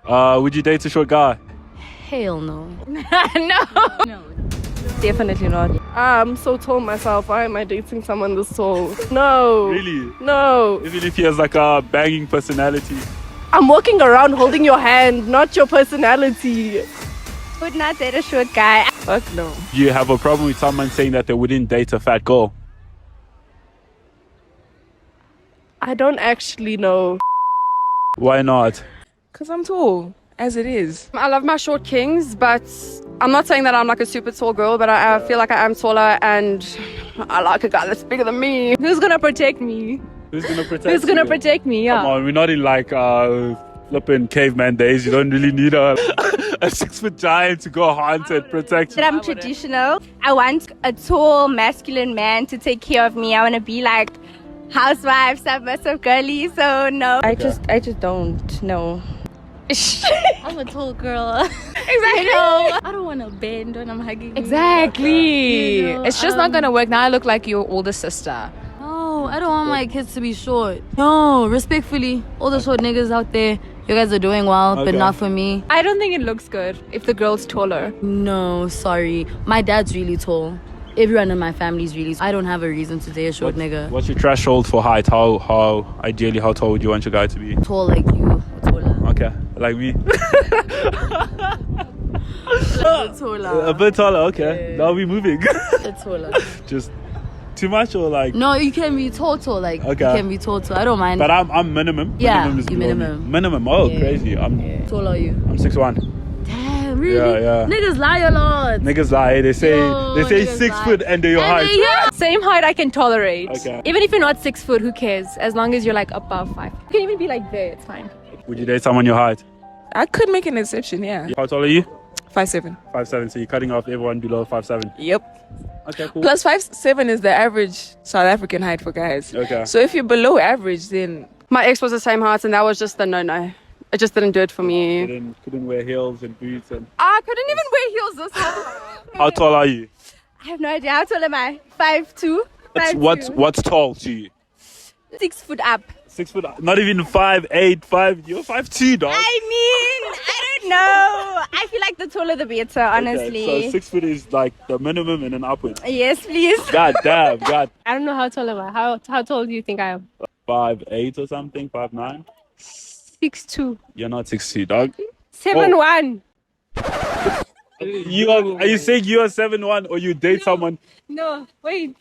Would you date a short guy? Hell no. No. Definitely not. I'm so tall myself. Why am I dating someone this tall? No. Really? No. Even if he has like a banging personality. I'm walking around holding your hand, not your personality. Would not date a short guy. Fuck no. Do you have a problem with someone saying that they wouldn't date a fat girl? I don't actually know. Why not? Because I'm tall, as it is. I love my short kings, but I'm not saying that I'm like a super tall girl, but I feel like I am taller and I like a guy that's bigger than me. Who's gonna protect me? Who's gonna protect Who's gonna you? protect me? Yeah. Come on, we're not in like flipping caveman days. You don't really need a 6-foot giant to go hunt and protect you. I'm traditional. I want a tall, masculine man to take care of me. I want to be like housewife, submissive girly. So no. I just don't know. I'm a tall girl. Exactly. I don't want to bend when I'm hugging you. Exactly. You know, it's just not gonna work. Now I look like your older sister. No, I don't want my kids to be short. No, respectfully, all the short niggas out there, you guys are doing well, but Okay. not for me. I don't think it looks good if the girl's taller. No, sorry. My dad's really tall. Everyone in my family's really. I don't have a reason to date a short nigga. What's your threshold for height? How ideally, how tall would you want your guy to be? Tall like you, or taller. Okay, like me. Taller. A bit taller, okay. Yeah. Now we moving. It's taller. Just too much or like? No, you can be tall, like Okay. you can be tall. I don't mind. But I'm minimum. Yeah, Minimum is you below me. minimum. Minimum. Oh, Yeah. crazy. Tall are you? I'm 6'1". Damn, really? Yeah. Niggas lie a lot. Niggas lie. They say No, they say niggas 6 lie. foot and they're your height. Yeah. Same height I can tolerate. Okay. Even if you're not 6 foot, who cares? As long as you're like above 5. You can even be like there, it's fine. Would you date someone your height? I could make an exception, yeah. How tall are you? 5'7". 5'7". So you're cutting off everyone below 5'7". Yep. Okay, cool. Plus 5'7" is the average South African height for guys. Okay. So if you're below average, then My ex was the same height, and that was just a no-no. It just didn't do it for me. Couldn't wear heels and boots and. I couldn't even wear heels this time. How tall are you? I have no idea. How tall am I? 5'2". What's tall to you? 6 foot up. 6 foot. Not even 5'8", 5. You're 5'2", dog. I mean, I don't know. I feel like the taller the better, honestly. Okay, so 6 foot is like the minimum and then upwards. Yes, please. God damn, God. I don't know how tall am I. How tall do you think I am? 5'8" or something, 5'9". 6'2". You're not 6'2", dog. 7'1". Are you saying you are 7'1" or you date someone? No, wait.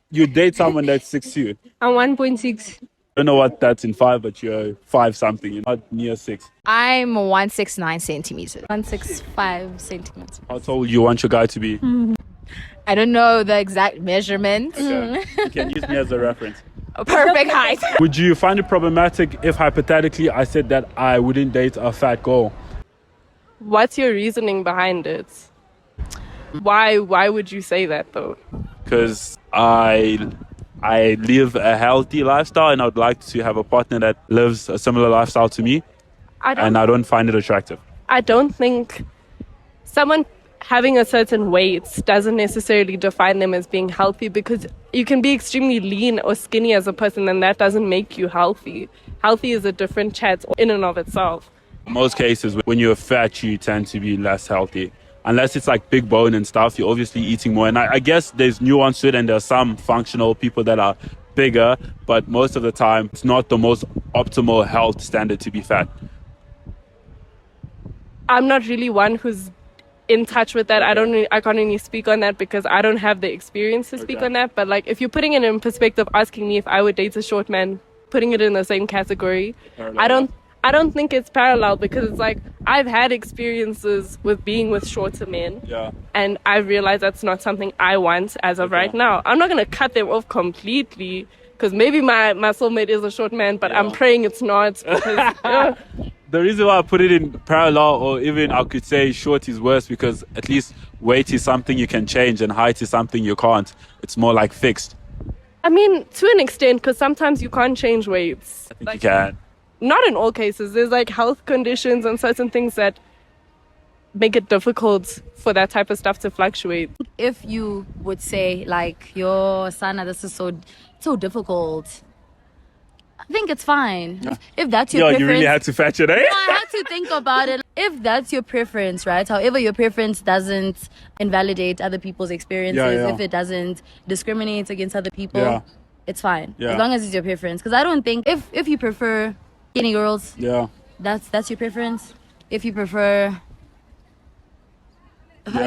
You date someone that's 6'2". I'm 1.6. I don't know what that's in 5, but you're 5 something. You're not near 6. I'm 169 centimeters. 165 centimeters. How tall would you want your guy to be? I don't know the exact measurement. Okay. You can use me as a reference. A perfect height. Would you find it problematic if hypothetically I said that I wouldn't date a fat girl? What's your reasoning behind it? Why would you say that though? Because I live a healthy lifestyle and I would like to have a partner that lives a similar lifestyle to me, and I don't find it attractive. I don't think someone having a certain weight doesn't necessarily define them as being healthy, because you can be extremely lean or skinny as a person and that doesn't make you healthy. Healthy is a different chat in and of itself. In most cases, when you're fat, you tend to be less healthy. Unless it's like big bone and stuff, you're obviously eating more. And I guess there's nuance to it, and there are some functional people that are bigger, but most of the time, it's not the most optimal health standard to be fat. I'm not really one who's in touch with that. I can't really speak on that because I don't have the experience to speak on that. But like, if you're putting it in perspective, asking me if I would date a short man, putting it in the same category, I don't think it's parallel, because it's like I've had experiences with being with shorter men, and I realize that's not something I want as of right now. I'm not gonna cut them off completely, because maybe my soulmate is a short man, but I'm praying it's not. Because, The reason why I put it in parallel, or even I could say short is worse, because at least weight is something you can change and height is something you can't. It's more like fixed. I mean, to an extent, because sometimes you can't change weights. I think you can. Not in all cases. There's like health conditions and certain things that make it difficult for that type of stuff to fluctuate. If you would say like, yo, Sana, this is so difficult, I think it's fine. If that's your Yo, preference. you really had to fetch it, eh? I had to think about it. If that's your preference, right? However, your preference doesn't invalidate other people's experiences, if it doesn't discriminate against other people, it's fine. As long as it's your preference. Because I don't think if you prefer skinny girls, that's your preference. If you prefer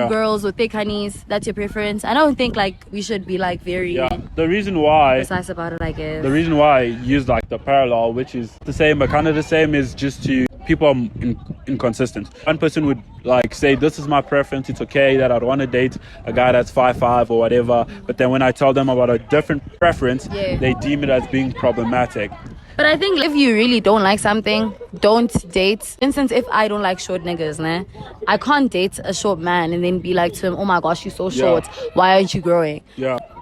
girls with thick honeys, that's your preference. I don't think like we should be like very The reason why precise about it, I guess. The reason why I use like the parallel, which is the same but kind of the same, is just to people are inconsistent. One person would like say, this is my preference, it's okay that I'd want to date a guy that's 5'5" or whatever, but then when I tell them about a different preference, they deem it as being problematic. But I think if you really don't like something, don't date. For instance, if I don't like short niggas, I can't date a short man and then be like to him, oh my gosh, you're so short. Why aren't you growing?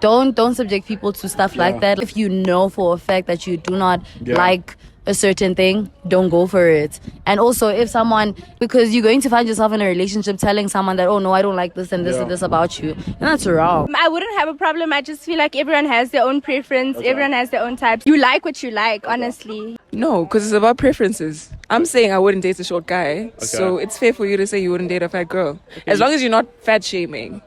Don't subject people to stuff like that. If you know for a fact that you do not like a certain thing, don't go for it. And also if someone, because you're going to find yourself in a relationship telling someone that, oh no, I don't like this and this and this about you, and that's wrong. I wouldn't have a problem. I just feel like everyone has their own preference. Everyone has their own types. You like what you like, honestly. No, because it's about preferences. I'm saying I wouldn't date a short guy, so it's fair for you to say you wouldn't date a fat girl, as long as you're not fat shaming.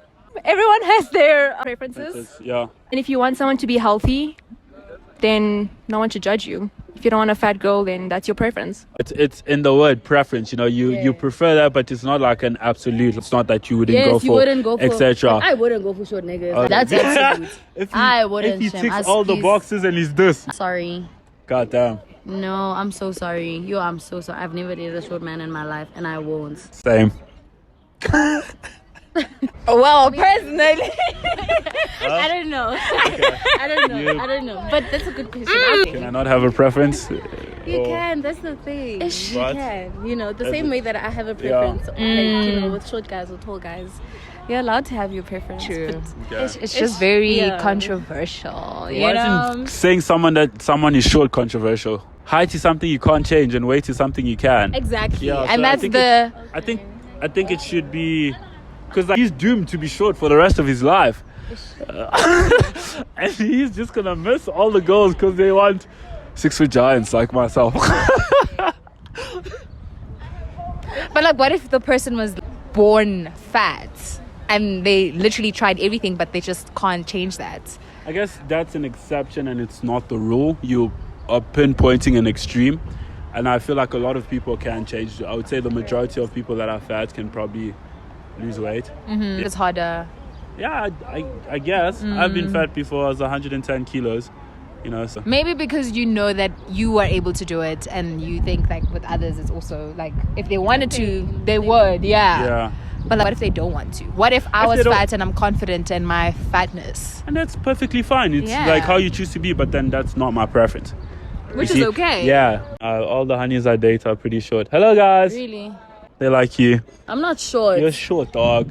Everyone has their preferences. Yeah. And if you want someone to be healthy, then no one should judge you. If you don't want a fat girl, then that's your preference. It's in the word preference, you know, you prefer that, but it's not like an absolute. It's not that you wouldn't go for etc. I wouldn't go for short niggas. That's absolute. I wouldn't. If he ticks all the boxes and he's this. Sorry. God damn. No, I'm so sorry. I'm so sorry. I've never dated a short man in my life, and I won't. Same. Well, personally, I don't know. I don't know. But that's a good question. Can I not have a preference? You can. That's the thing. You can. You know, the same way that I have a Yeah. preference, like, you know, with short guys or tall guys. You're allowed to have your preference. True. But It's just very yeah. controversial. You Why know? isn't saying someone is short controversial? Height is something you can't change, and weight is something you can. Exactly. Yeah, And so that's I think it should be, because like, he's doomed to be short for the rest of his life, and he's just gonna miss all the girls because they want 6-foot giants like myself. But like, what if the person was born fat and they literally tried everything, but they just can't change that? I guess that's an exception and it's not the rule. You are pinpointing an extreme, and I feel like a lot of people can change. I would say the majority of people that are fat can probably lose weight. Mm-hmm. It's harder. Yeah, I guess. I've been fat before. I was 110 kilos, you know. So Maybe because you know that you are able to do it, and you think like with others it's also like if they wanted to, they would. yeah. But like, what if they don't want to? What if I was they don't- fat and I'm confident in my fatness? And that's perfectly fine. It's like how you choose to be, but then that's not my preference. Which You is see? okay. Yeah. All the honeys I date are pretty short. Hello, guys. really, They like you. I'm not short. You're short, dog.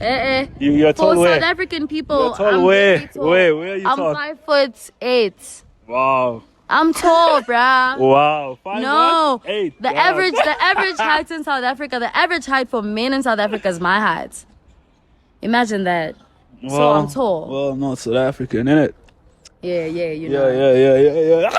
You're For tall. Where? South African people, You're tall. I'm Where? very tall. Where are you I'm tall? 5'8". Wow. I'm tall, bruh. Wow. 5'8". No, Wow. the average height in South Africa, the average height for men in South Africa is my height. Imagine that. So I'm tall. Well, I'm not South African, innit? Yeah, you know. Yeah.